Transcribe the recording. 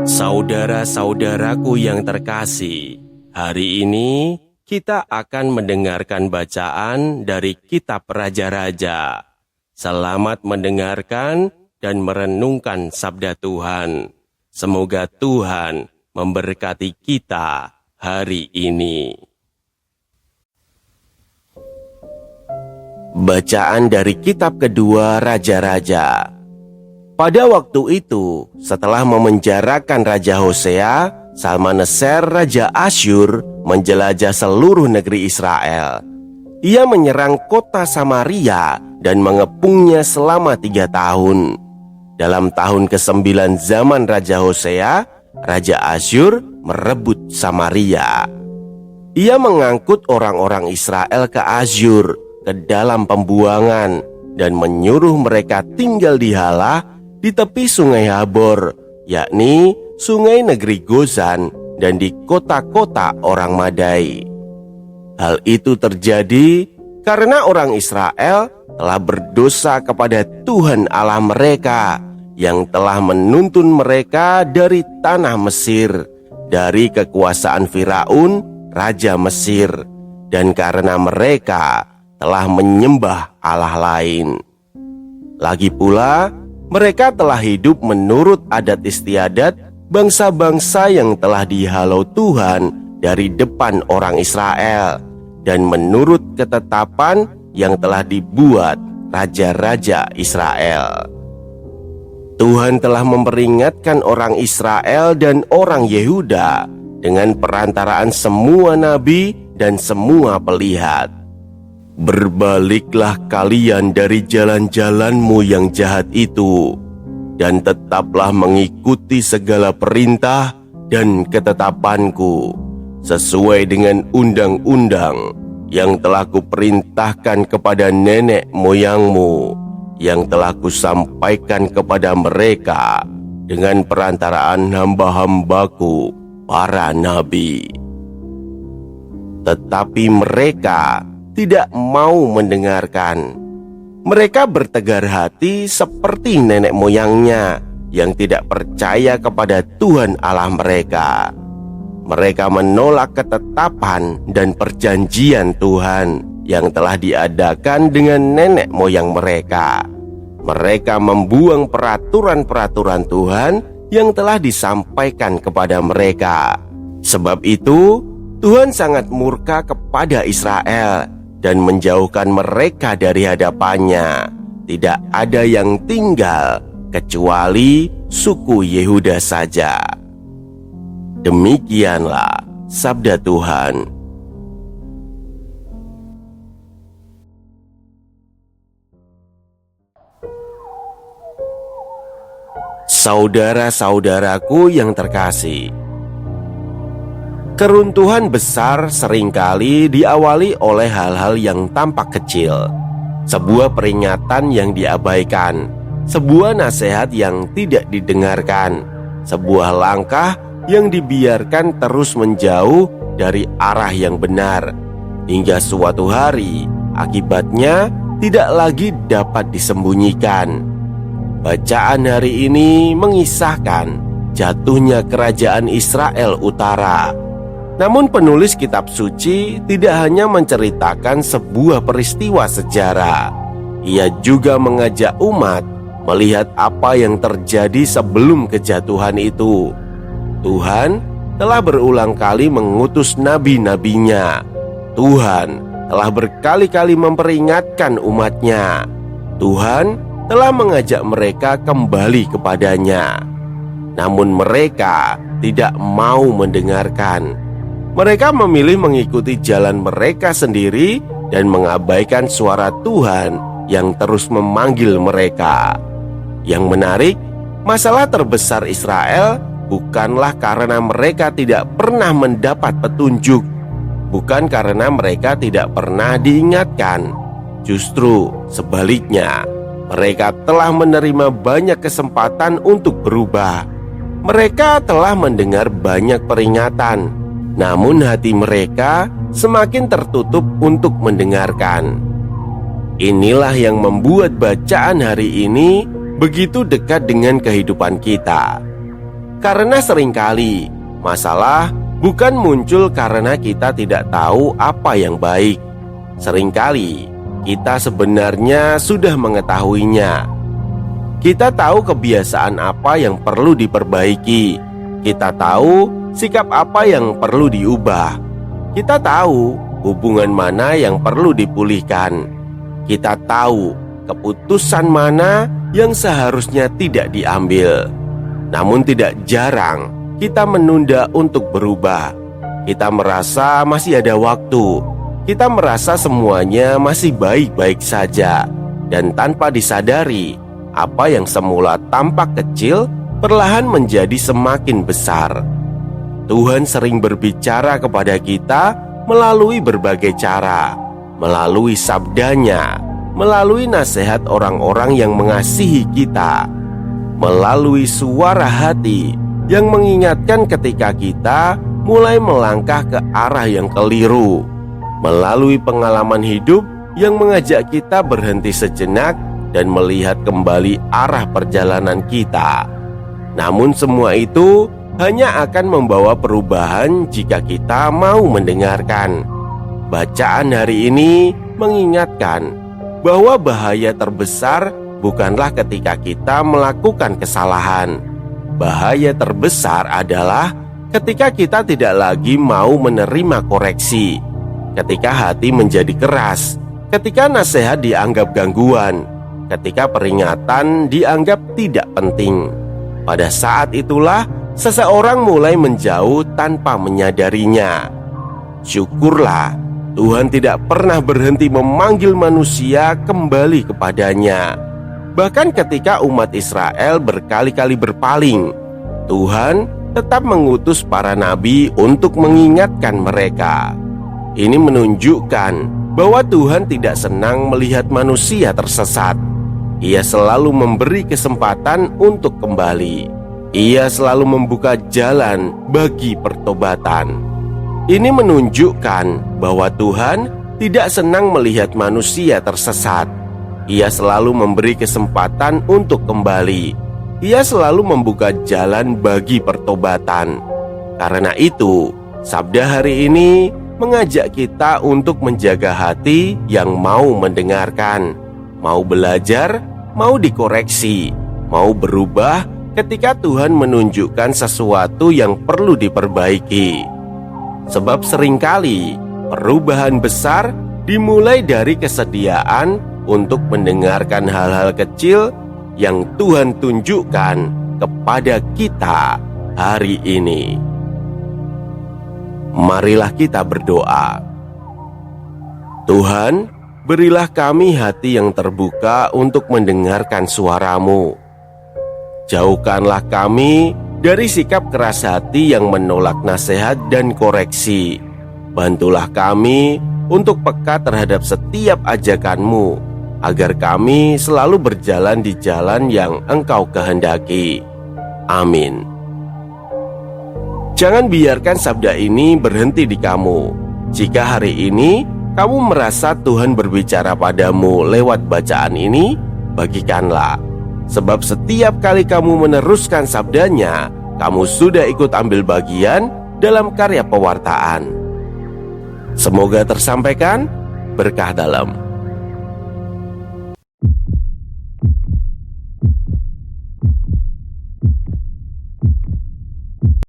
Saudara-saudaraku yang terkasih, hari ini kita akan mendengarkan bacaan dari Kitab Raja-Raja. Selamat mendengarkan dan merenungkan sabda Tuhan. Semoga Tuhan memberkati kita hari ini. Bacaan dari Kitab kedua Raja-Raja. Pada waktu itu, setelah memenjarakan Raja Hosea, Salmaneser Raja Asyur menjelajah seluruh negeri Israel. Ia menyerang kota Samaria dan mengepungnya selama 3 tahun. Dalam tahun ke-9 zaman Raja Hosea, Raja Asyur merebut Samaria. Ia mengangkut orang-orang Israel ke Asyur, ke dalam pembuangan, dan menyuruh mereka tinggal di Halah, di tepi sungai Habor, yakni sungai negeri Gozan, dan di kota-kota orang Madai. Hal itu terjadi karena orang Israel telah berdosa kepada Tuhan Allah mereka, yang telah menuntun mereka dari tanah Mesir, dari kekuasaan Firaun, Raja Mesir, dan karena mereka telah menyembah Allah lain. Lagi pula, mereka telah hidup menurut adat istiadat bangsa-bangsa yang telah dihalau Tuhan dari depan orang Israel, dan menurut ketetapan yang telah dibuat raja-raja Israel. Tuhan telah memperingatkan orang Israel dan orang Yehuda dengan perantaraan semua nabi dan semua pelihat. Berbaliklah kalian dari jalan-jalanmu yang jahat itu, dan tetaplah mengikuti segala perintah dan ketetapanku, sesuai dengan undang-undang yang telah kuperintahkan kepada nenek moyangmu, yang telah kusampaikan kepada mereka dengan perantaraan hamba-hambaku, para nabi. Tetapi mereka tidak mau mendengarkan. Mereka bertegar hati seperti nenek moyangnya yang tidak percaya kepada Tuhan Allah mereka. Mereka menolak ketetapan dan perjanjian Tuhan yang telah diadakan dengan nenek moyang mereka. Mereka membuang peraturan-peraturan Tuhan yang telah disampaikan kepada mereka. Sebab itu, Tuhan sangat murka kepada Israel dan menjauhkan mereka dari hadapannya. Tidak ada yang tinggal kecuali suku Yehuda saja. Demikianlah sabda Tuhan. Saudara-saudaraku yang terkasih, keruntuhan besar seringkali diawali oleh hal-hal yang tampak kecil. Sebuah peringatan yang diabaikan, sebuah nasihat yang tidak didengarkan, sebuah langkah yang dibiarkan terus menjauh dari arah yang benar, hingga suatu hari akibatnya tidak lagi dapat disembunyikan. Bacaan hari ini mengisahkan jatuhnya kerajaan Israel Utara. Namun penulis kitab suci tidak hanya menceritakan sebuah peristiwa sejarah. Ia juga mengajak umat melihat apa yang terjadi sebelum kejatuhan itu. Tuhan telah berulang kali mengutus nabi-nabinya. Tuhan telah berkali-kali memperingatkan umatnya. Tuhan telah mengajak mereka kembali kepadanya. Namun mereka tidak mau mendengarkan. Mereka memilih mengikuti jalan mereka sendiri dan mengabaikan suara Tuhan yang terus memanggil mereka. Yang menarik, masalah terbesar Israel bukanlah karena mereka tidak pernah mendapat petunjuk, bukan karena mereka tidak pernah diingatkan. Justru sebaliknya, mereka telah menerima banyak kesempatan untuk berubah. Mereka telah mendengar banyak peringatan, namun hati mereka semakin tertutup untuk mendengarkan. Inilah yang membuat bacaan hari ini begitu dekat dengan kehidupan kita. Karena seringkali masalah bukan muncul karena kita tidak tahu apa yang baik. Seringkali kita sebenarnya sudah mengetahuinya. Kita tahu kebiasaan apa yang perlu diperbaiki. Kita tahu sikap apa yang perlu diubah. Kita tahu hubungan mana yang perlu dipulihkan. Kita tahu keputusan mana yang seharusnya tidak diambil. Namun tidak jarang kita menunda untuk berubah. Kita merasa masih ada waktu. Kita merasa semuanya masih baik-baik saja. Dan tanpa disadari, apa yang semula tampak kecil perlahan menjadi semakin besar. Tuhan sering berbicara kepada kita melalui berbagai cara, melalui sabdanya, melalui nasihat orang-orang yang mengasihi kita, melalui suara hati yang mengingatkan ketika kita mulai melangkah ke arah yang keliru, melalui pengalaman hidup yang mengajak kita berhenti sejenak dan melihat kembali arah perjalanan kita. Namun semua itu hanya akan membawa perubahan jika kita mau mendengarkan. Bacaan hari ini mengingatkan bahwa bahaya terbesar bukanlah ketika kita melakukan kesalahan. Bahaya terbesar adalah ketika kita tidak lagi mau menerima koreksi, ketika hati menjadi keras, ketika nasihat dianggap gangguan, ketika peringatan dianggap tidak penting. Pada saat itulah seseorang mulai menjauh tanpa menyadarinya. Syukurlah Tuhan tidak pernah berhenti memanggil manusia kembali kepadanya. Bahkan ketika umat Israel berkali-kali berpaling, Tuhan tetap mengutus para nabi untuk mengingatkan mereka. Ini menunjukkan bahwa Tuhan tidak senang melihat manusia tersesat. Ia selalu memberi kesempatan untuk kembali. Ia selalu membuka jalan bagi pertobatan. Ini menunjukkan bahwa Tuhan tidak senang melihat manusia tersesat. Ia selalu memberi kesempatan untuk kembali. Ia selalu membuka jalan bagi pertobatan. Karena itu, sabda hari ini mengajak kita untuk menjaga hati yang mau mendengarkan, mau belajar, mau dikoreksi, mau berubah ketika Tuhan menunjukkan sesuatu yang perlu diperbaiki. Sebab seringkali perubahan besar dimulai dari kesediaan untuk mendengarkan hal-hal kecil yang Tuhan tunjukkan kepada kita hari ini. Marilah kita berdoa. Tuhan, berilah kami hati yang terbuka untuk mendengarkan suara-Mu. Jauhkanlah kami dari sikap keras hati yang menolak nasihat dan koreksi. Bantulah kami untuk peka terhadap setiap ajakan-Mu, agar kami selalu berjalan di jalan yang Engkau kehendaki. Amin. Jangan biarkan sabda ini berhenti di kamu. Jika hari ini kamu merasa Tuhan berbicara padamu lewat bacaan ini, bagikanlah. Sebab setiap kali kamu meneruskan sabdanya, kamu sudah ikut ambil bagian dalam karya pewartaan. Semoga tersampaikan berkah dalam.